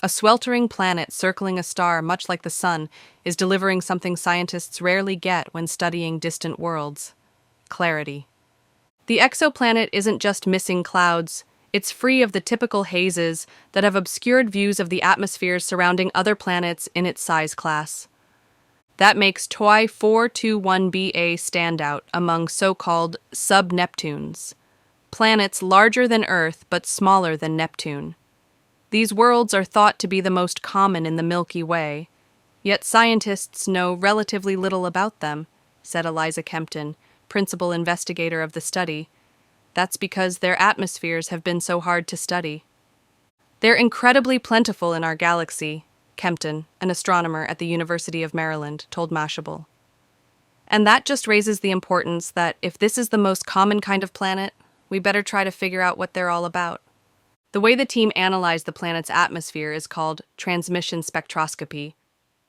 A sweltering planet circling a star much like the sun is delivering something scientists rarely get when studying distant worlds: clarity. The exoplanet isn't just missing clouds, it's free of the typical hazes that have obscured views of the atmospheres surrounding other planets in its size class. That makes TOI 421b stand out among so-called sub-Neptunes, planets larger than Earth but smaller than Neptune. These worlds are thought to be the most common in the Milky Way, yet scientists know relatively little about them, said Eliza Kempton, principal investigator of the study. That's because their atmospheres have been so hard to study. They're incredibly plentiful in our galaxy, Kempton, an astronomer at the University of Maryland, told Mashable. And that just raises the importance that if this is the most common kind of planet, we better try to figure out what they're all about. The way the team analyzed the planet's atmosphere is called transmission spectroscopy.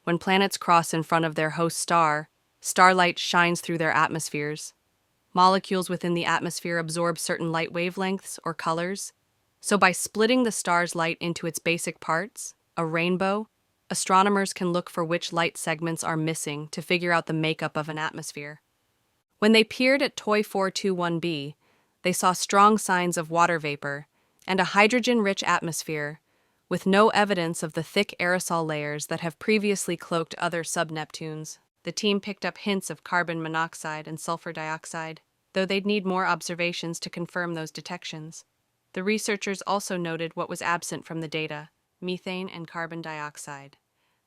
When planets cross in front of their host star, starlight shines through their atmospheres. Molecules within the atmosphere absorb certain light wavelengths or colors. So by splitting the star's light into its basic parts, a rainbow, astronomers can look for which light segments are missing to figure out the makeup of an atmosphere. When they peered at TOI 421b, they saw strong signs of water vapor and a hydrogen-rich atmosphere, with no evidence of the thick aerosol layers that have previously cloaked other sub-Neptunes. The team picked up hints of carbon monoxide and sulfur dioxide, though they'd need more observations to confirm those detections. The researchers also noted what was absent from the data: methane and carbon dioxide.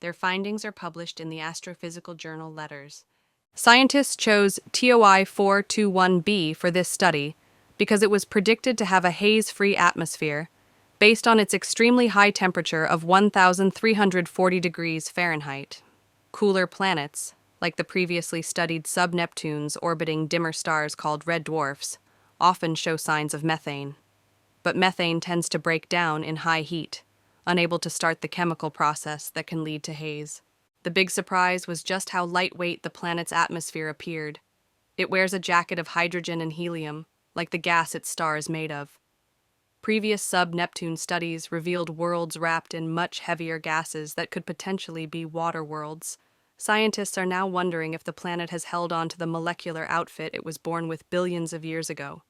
Their findings are published in the astrophysical journal Letters. Scientists chose TOI 421b for this study because it was predicted to have a haze-free atmosphere based on its extremely high temperature of 1,340 degrees Fahrenheit. Cooler planets, like the previously studied sub-Neptunes orbiting dimmer stars called red dwarfs, often show signs of methane. But methane tends to break down in high heat, unable to start the chemical process that can lead to haze. The big surprise was just how lightweight the planet's atmosphere appeared. It wears a jacket of hydrogen and helium, like the gas its star is made of. Previous sub-Neptune studies revealed worlds wrapped in much heavier gases that could potentially be water worlds. Scientists are now wondering if the planet has held on to the molecular outfit it was born with billions of years ago.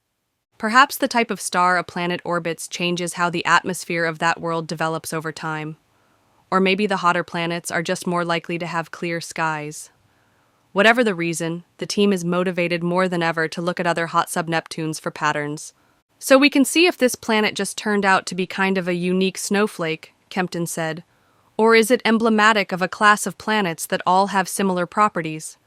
Perhaps the type of star a planet orbits changes how the atmosphere of that world develops over time. Or maybe the hotter planets are just more likely to have clear skies. Whatever the reason, the team is motivated more than ever to look at other hot sub-Neptunes for patterns. So we can see if this planet just turned out to be kind of a unique snowflake, Kempton said. Or is it emblematic of a class of planets that all have similar properties?